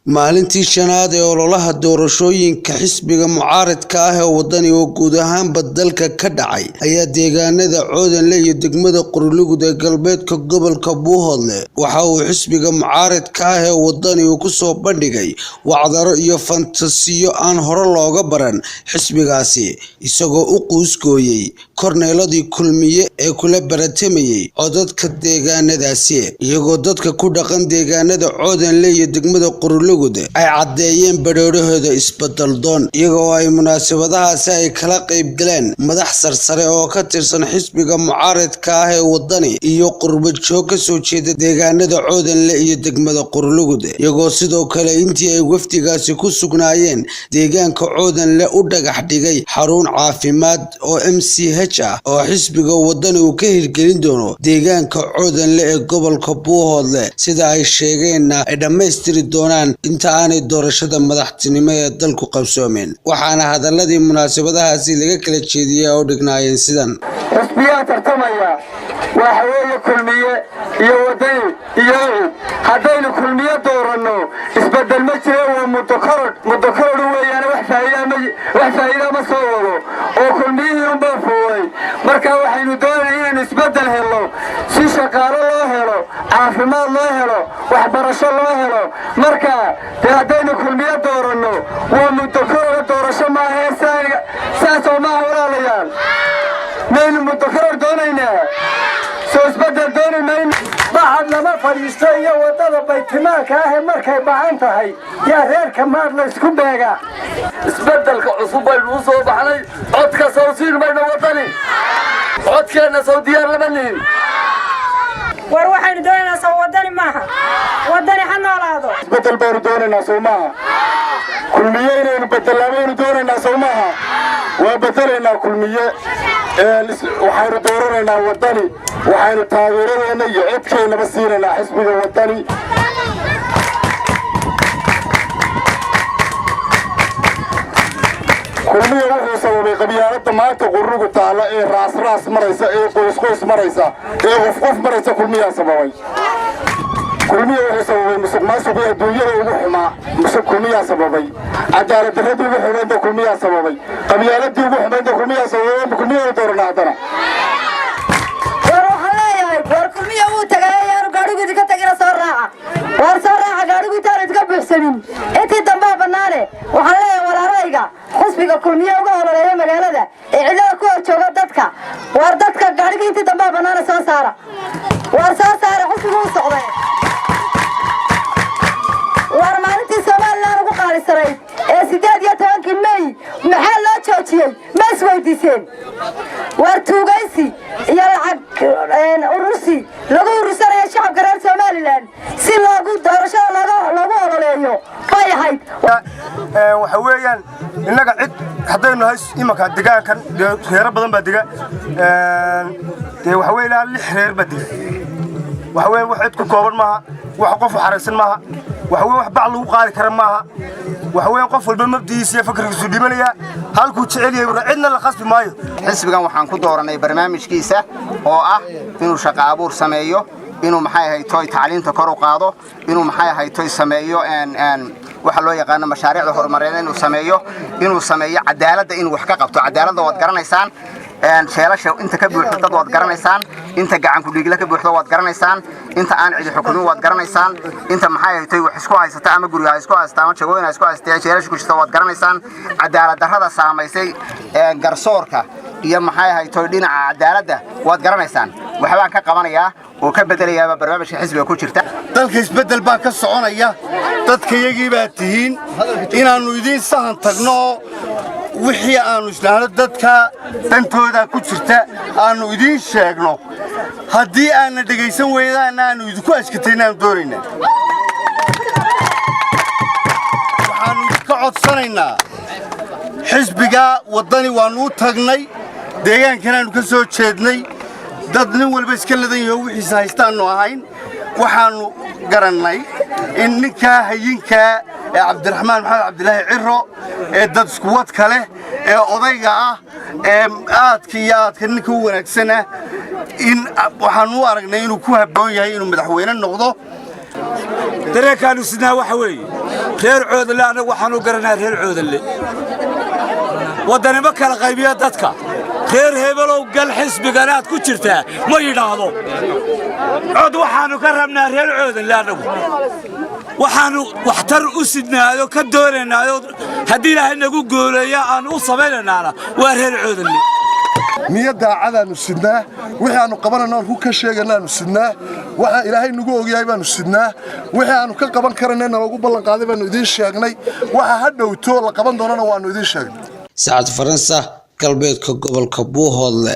maalintii shanaad ee ololaha doorashooyinka xisbiga mucaaradka ah ee wadani oo guud ahaanba dalka ka dhacay ayaa deegaanada Coodanle iyo degmada Qorlugud ee galbeedka gobolka Buuhoodle waxa uu xisbiga mucaaradka ah ee wadani uu ku soo bandhigay wacdaro iyo fantasiyo aan hore looga baran xisbigaasi isagoo u quuskooyay korneeladii kulmiye ee kula baratamay codadka deegaanadaasi iyagoo dadka ku dhaqan deegaanada Coodanle iyo degmada Qorlugud ay cadeeyeen badhoorahooda isbedel doon iyagoo ay munaasabadahaasi ay kala qayb galeen madax sarsare oo ka tirsan xisbiga mucaaradka ah ee wadani iyo qurbo joog ka soo jeeda deegaanada Coodanle iyo degmada Qorlugud iyagoo sidoo kale intii ay wafdigaasi ku sugnaayeen deegaanka Coodanle u dhagax dhigay xarun caafimaad oo MCH ah oo xisbiga wadani uu ka hirgelin doono deegaanka Coodanle ee gobolka Buuhoodle sida ay sheegeen ay dhameystiri doonaan inta aanay doorashada madaxtinimo ee dalku qabsoomeen waxaana hadaladii munaasabadahaasi laga kala jeediyay oo dhignaayeen sidan xisbiga tartamaya waxa weeye kulmiye iyo wadani iyo hadaynu kulmiye doorano isbedel ma jiro waa mudakarad weeyaan wax faa'iido ma soo wado oo kulmiyihii un baa fuulay marka waxaynu doonaynaa inaynu isbedel helo si shaqaale loo helo caafimaad loo helo waxbarasho loo helo marka hadaynu kulmiye doorano waa mudakarad doorasho ma aha saasoo ma walaalayaal maynu mudakarad doonaynaa soo isbedel doonayna baxad lama fadhiisto iyo wadada baytimaanka ah markay baahan tahay yaa reerka maar la isku beega isbedelka cusub baynu u soo baxnay codka soo siin bayna wadani codkeena soo diyaar lama nin war waxaynu doonaynaa soo wadani maaha wadani ha noolaado isbedel baynu doonaynaa soo maaha kulmiye inaynu bedelaamaynu doonaynaa soo maaha waa bedelaynaa kulmiye waxaynu dooranaynaa wadani waxaynu taageeradeena iyo codkeennaba siinaynaa xisbiga wadani kulmiye wuxuu sababay qabyaalada maanta Qorlugud taala ee raas maraysa ee qoys maraysa ee qof maraysa kulmiyaa sababay kulmiye wuxuu sababay musuqmaasuq iyo adduunyada ugu xumaa kulmiyaa sababay cadaalad darradii ugu xumaanta kulmiyaa sababay qabyaaladii ugu xumaanta kulmiyaa sababay kulmiyaa doorana hadana war kulmiye uu tagay yaanu gaadhigu ka tagina soo raaca gaadhigu taariid ka buuxsanin intii dambe banaane waxaan leeyahay walaalayga xisbiga kulmiye uga hololeeya magaalada ee cidada ku horjooga dadka war dadka gaadhiga intii dambe banaane soo saara xisbigu u socday war maalintii Soomaaliland ugu qaalisaray ee 18 May maxaa loo joojiyay ma isweydiiseen war tuugaysi iyo lacag urusi lagu urusanayo shacabka reer Soomaaliland si loogu doorashada loogu ololeeyo bay ahayd waxa weeyaan inaga cid hadaynu hays imaka deegaankan reer badan baa diga waxa weeyaan 6 reer baa diga waxa weeyaan wax cid ku kooban maaha wax qof xareysan maaha waxa weeyaan wax bac lagu qaadi kara maaha waxa weeyaan qof walba mabdiisa iyo fikirkiisu dhimanaya halku jecel yahay cidna la khasbi maayo xisbigan waxaan ku dooranay barnaamijkiisa oo ah inuu shaqo abuur sameeyo inuu maxay ahayd toy tacliinta kor u qaado inuu maxay ahayd toy sameeyo waxa loo yaqaan mashaariicda horumarineed inuu sameeyo cadaaladda inuu wax ka qabto cadaaladda waad garanaysaan sheelasha inta ka buuxdo dad waad garanaysaan inta gacan ku dhigla ka buuxdo waad garanaysaan inta aan cid xukumin waad garanaysaan inta maxay ahayd wax isku haysata ama guriga isku haysata ama jagooyin isku haysata sheelasha ku jirta waad garanaysaan cadaalad darrada saameysay garsoorka iyo maxay ahayd dhinaca cadaaladda waad garanaysaan waxbaan ka qabanayaa oo ka bedelayaa barnaamijka xisbiga ku jirta dalka isbedel baa ka soconaya dadka iyagii baa tihiin inaanu idin sahan tagno wixii aanu islaano dadka dantooda ku jirta aanu idin sheegno haddii aana dhagaysan weydaan aanu idinku askataynaan doonayna waxaanu ka codsanaynaa xisbiga wadani waanu u tagnay deegaankanaanu ka soo jeednay dad nin walba iska ladan yahay wixiisa haystaanu ahayn waxaanu garannay in ninka hayinka ee Cabdiraxmaan Maxamed Cabdilaahi Ciro ee dad isku wad kale ee odayga ah ee aadka ninka u wanaagsana in waxaanu aragnay inuu ku habboon yahay inuu madaxweyne noqdo dareenkaanu sidnaa waxa weeye reer coodle anagu waxaanu garanaa reer coodle waddanimo kala qaybiya dadka reer hebelow gal xisbiganaad ku jirtaa ma yidhaahdo cod waxaanu ka rabnaa reer coodle anagu waxaanu waxtar u sidnaayo ka doonaynaayo haddii ilaahay nagu gooleeya aan u samaynaynaana waa reer coodle niyadda cadaanu sidnaa wixii aanu qabanayno ku ka sheeganaanu sidnaa waxa ilaahay nagu ogyahay baanu sidnaa wixii aanu ka qaban karanayna lagu ballan qaaday baanu idin sheegnay waxa hadhowto la qaban doonana waanu idin sheegnay Saad Faransa galbeedka gobolka Buuhoodle.